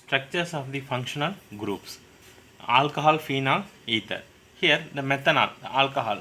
structures of the functional groups. Alcohol, phenol, ether. Here the methanol, the alcohol,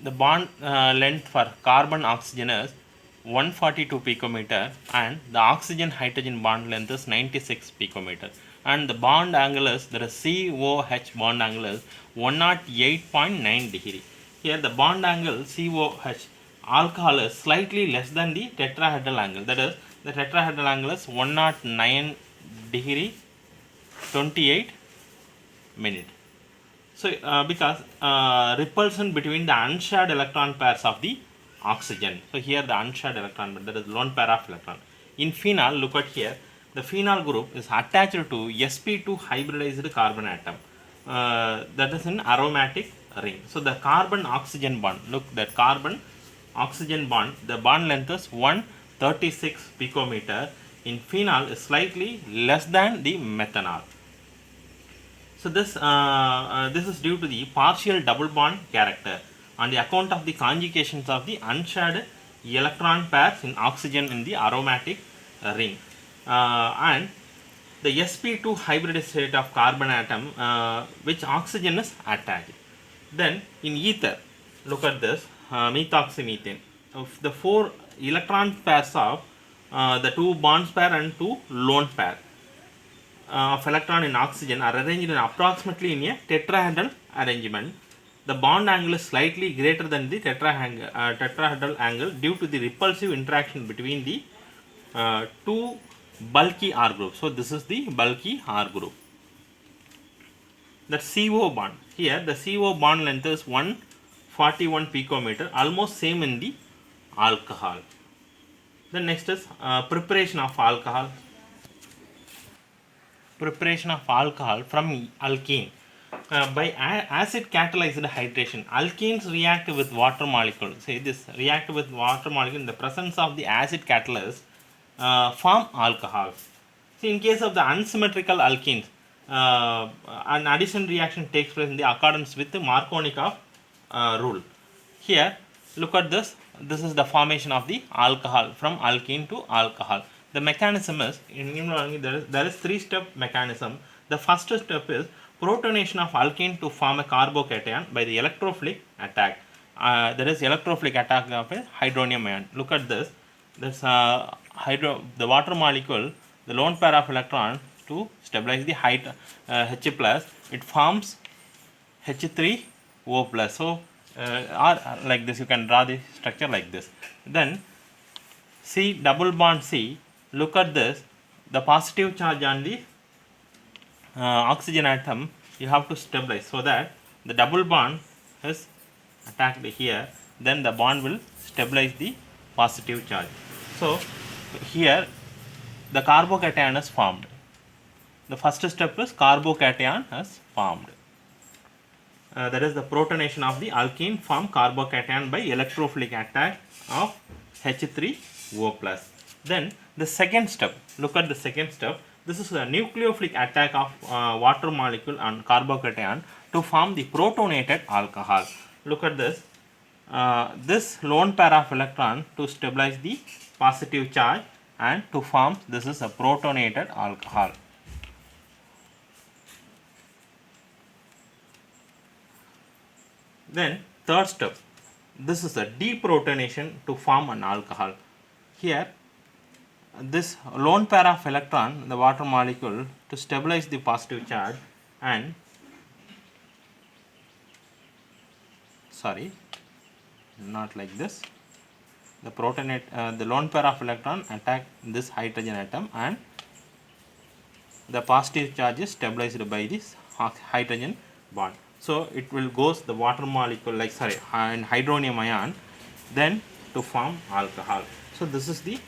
the bond length for carbon oxygen is 142 picometer and the oxygen hydrogen bond length is 96 picometer, and the bond angle is, there is COH bond angle is 108.9 degree. Here the bond angle COH alcohol is slightly less than the tetrahedral angle, that is the tetrahedral angle is 109 degree 28 minute. So because repulsion between the unshared electron pairs of the oxygen. So here the unshared electron, but that is lone pair of electron. In phenol, look at here, the phenol group is attached to sp2 hybridized carbon atom. That is an aromatic ring. So the carbon oxygen bond, look, that carbon oxygen bond, the bond length is 136 picometer. In phenol is slightly less than the methanol. So this is due to the partial double bond character on the account of the conjugations of the unshared electron pairs in oxygen in the aromatic ring, and the sp2 hybrid state of carbon atom which oxygen is attached. Then in ether, look at this, methoxymethane. Of the 4 electron pairs of the 2 bonds pair and 2 lone pair of electron in oxygen are arranged in approximately in a tetrahedral arrangement. The bond angle is slightly greater than the tetrahedral angle due to the repulsive interaction between the 2 bulky R groups. So this is the bulky R group. The CO bond, here the CO bond length is 141 picometer, almost same in the alcohol. Then next is preparation of alcohol. Preparation of alcohol from alkene by acid catalyzed hydration. Alkenes react with water molecule. Say this, react with water molecule in the presence of the acid catalyst, form alcohols. See, in case of the unsymmetrical alkenes, an addition reaction takes place in the accordance with the Markovnikov rule. Here, look at this. This is the formation of the alcohol from alkene to alcohol. The mechanism is, there is 3-step mechanism. The first step is protonation of alkene to form a carbocation by the electrophilic attack. There is electrophilic attack of a hydronium ion. Look at this. That's the water molecule, the lone pair of electron to stabilize the H plus. It forms H3O plus. So or like this, you can draw the structure like this. Then C double bond C. Look at this, the positive charge on the oxygen atom you have to stabilize so that the double bond is attacked here, then the bond will stabilize the positive charge. So here the carbocation is formed. The first step is carbocation is formed. That is the protonation of the alkene form carbocation by electrophilic attack of H3O plus. Then the second step, look at the second step. This is a nucleophilic attack of water molecule on carbocation to form the protonated alcohol. Look at this. This lone pair of electron to stabilize the positive charge and to form, this is a protonated alcohol. Then third step, this is a deprotonation to form an alcohol. Here this lone pair of electron, the water molecule, to stabilize the positive charge and not like this. The protonate, the lone pair of electron attack this hydrogen atom and the positive charge is stabilized by this hydrogen bond. So it will goes the water molecule like and hydronium ion then to form alcohol. So this is the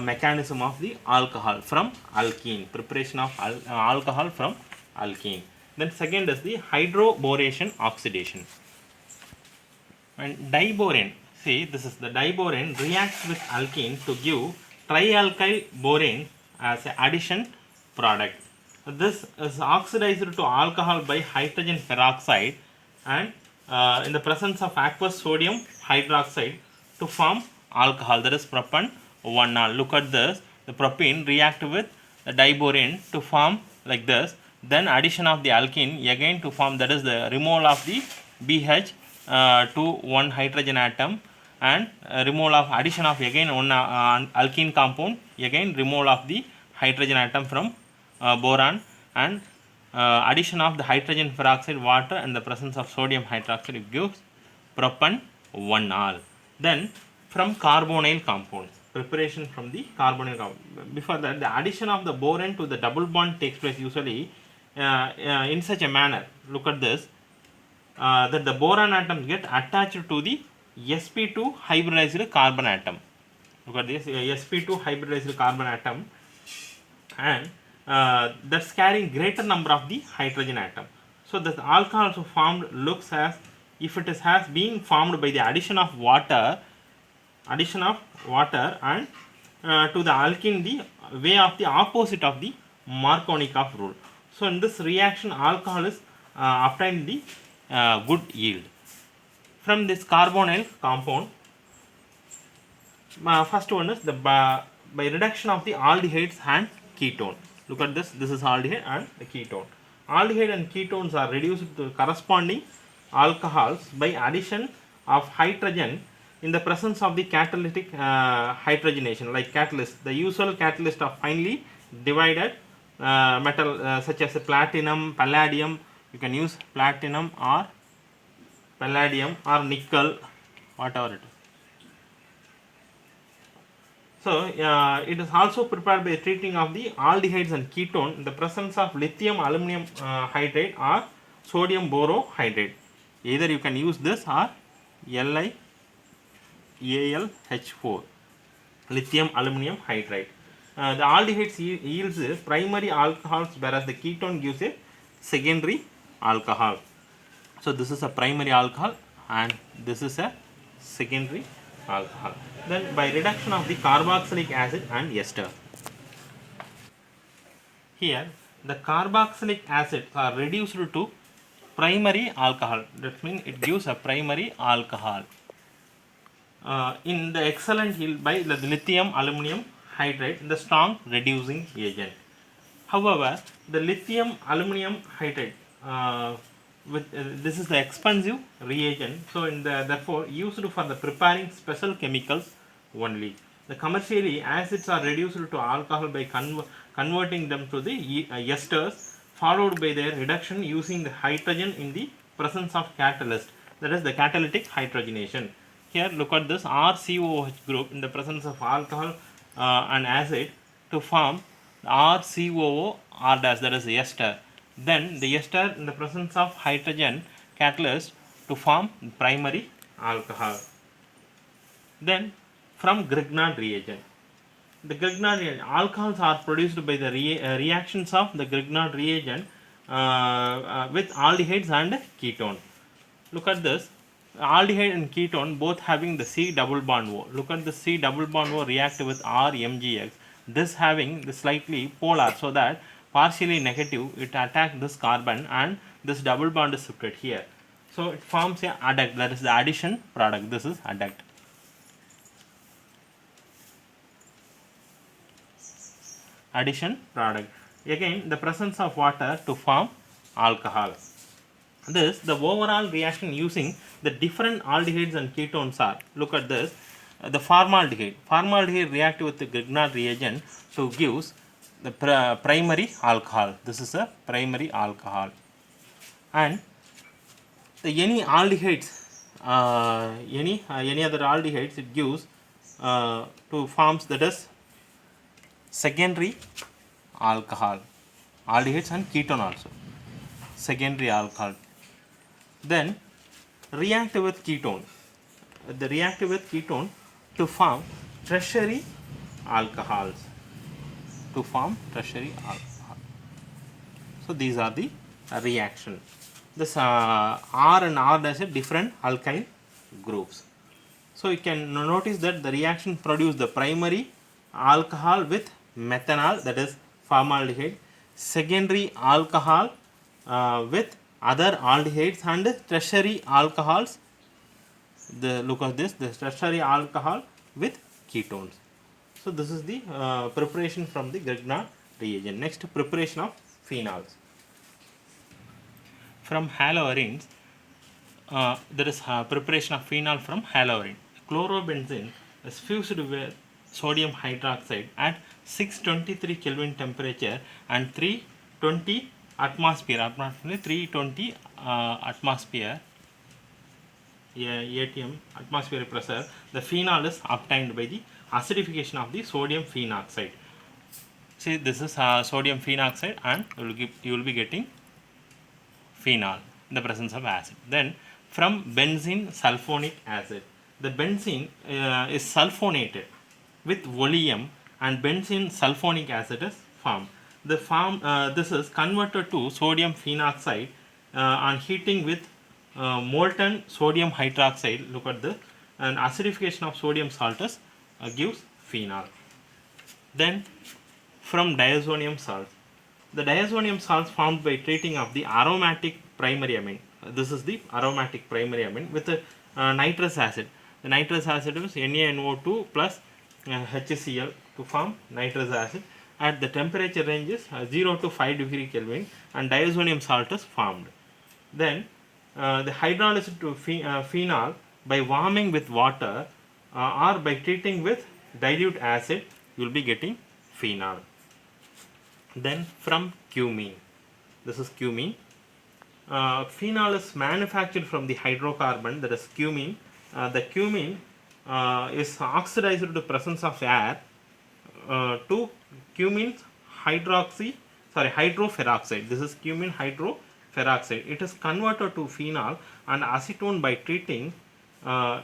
mechanism of the alcohol from alkene, preparation of alcohol from alkene. Then second is the hydroboration oxidation. And diborane, see this is the diborane reacts with alkene to give trialkyl borane as an addition product. This is oxidized to alcohol by hydrogen peroxide and in the presence of aqueous sodium hydroxide to form alcohol, that is propan 1-ol. Look at this, the propene react with the diborane to form like this. Then addition of the alkene again to form, that is the removal of the BH to one hydrogen atom, and removal of addition of again one alkene compound, again removal of the hydrogen atom from boron, and addition of the hydrogen peroxide, water, and the presence of sodium hydroxide, it gives propan 1-ol. Then from carbonyl compounds, preparation from the carbonyl compound. Before that, the addition of the boron to the double bond takes place usually in such a manner. Look at this, that the boron atoms get attached to the sp2 hybridized carbon atom. Look at this, sp2 hybridized carbon atom, and that's carrying greater number of the hydrogen atom. So the alcohol also formed looks as if it has been formed by the addition of water and to the alkene the way of the opposite of the Markovnikov rule. So in this reaction, alcohol is obtained the good yield. From this carbonyl compound, first one is the by reduction of the aldehydes and ketone. Look at this, this is aldehyde and the ketone. Aldehyde and ketones are reduced to corresponding alcohols by addition of hydrogen in the presence of the catalytic hydrogenation, like catalyst. The usual catalyst of finely divided metal such as platinum, palladium. You can use platinum or palladium or nickel, whatever it is. So it is also prepared by treating of the aldehydes and ketone in the presence of lithium aluminum hydrate or sodium borohydrate. Either you can use this or LiAlH4, lithium aluminum hydride. The aldehydes yields primary alcohols, whereas the ketone gives a secondary alcohol. So this is a primary alcohol and this is a secondary alcohol. Then by reduction of the carboxylic acid and ester. Here the carboxylic acids are reduced to primary alcohol. That means it gives a primary alcohol in the excellent yield by the lithium aluminum hydride, the strong reducing agent. However, the lithium aluminum hydride this is the expensive reagent, so in the therefore used for the preparing special chemicals only. The commercially acids are reduced to alcohol by converting them to the esters, followed by their reduction using the hydrogen in the presence of catalyst, that is the catalytic hydrogenation. Here look at this RCOH group in the presence of alcohol and acid to form RCOO R dash, that is the ester. Then the ester in the presence of hydrogen catalyst to form primary alcohol. Then from Grignard reagent. The Grignard reagent, alcohols are produced by the reactions of the Grignard reagent with aldehydes and ketone. Look at this, aldehyde and ketone both having the C double bond O. Look at the C double bond O react with RMgX. This having the slightly polar, so that partially negative, it attacks this carbon and this double bond is shifted here. So it forms a adduct, that is the addition product. This is adduct. Addition product. Again the presence of water to form alcohol. This the overall reaction using the different aldehydes and ketones are. Look at this, the formaldehyde. Formaldehyde react with the Grignard reagent to gives the primary alcohol. This is a primary alcohol. And the any aldehydes, any other aldehydes, it gives to forms, that is secondary alcohol. Aldehydes and ketone also secondary alcohol. Then react with ketone. The react with ketone to form tertiary alcohols. To form tertiary alcohol. So these are the reaction. This R and R dash are different alkyl groups. So you can notice that the reaction produce the primary alcohol with methanol, that is formaldehyde, secondary alcohol with other aldehydes, and tertiary alcohols. Look at this, the tertiary alcohol with ketones. So this is the preparation from the Grignard reagent. Next, preparation of phenols. From haloarenes, there is preparation of phenol from haloarene. Chlorobenzene is fused with sodium hydroxide at 623 Kelvin temperature and 320 atmosphere, approximately 320 atmosphere ATM atmospheric pressure. The phenol is obtained by the acidification of the sodium phenoxide. See, this is sodium phenoxide, and you will be getting phenol in the presence of acid. Then from benzene sulfonic acid, the benzene is sulfonated with oleum, and benzene sulfonic acid is formed. This is converted to sodium phenoxide on heating with molten sodium hydroxide. Look at this, and acidification of sodium salt is, gives phenol. Then from diazonium salts, the diazonium salts formed by treating of the aromatic primary amine. This is the aromatic primary amine with nitrous acid. The nitrous acid is NaNO2 plus HCl to form nitrous acid. At the temperature range is 0 to 5 degree Kelvin, and diazonium salt is formed. Then the hydrolysis to phenol by warming with water or by treating with dilute acid, you will be getting phenol. Then from cumene, this is cumene. Phenol is manufactured from the hydrocarbon, that is cumene. The cumene is oxidized to the presence of air to cumene hydroperoxide. This is cumene hydroperoxide. It is converted to phenol and acetone by treating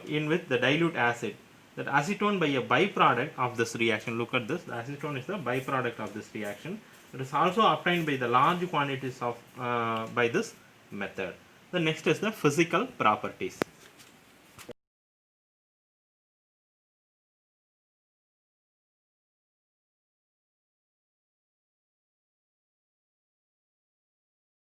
in with the dilute acid. That acetone by a byproduct of this reaction. Look at this. The acetone is the byproduct of this reaction. It is also obtained by the large quantities of by this method. The next is the physical properties.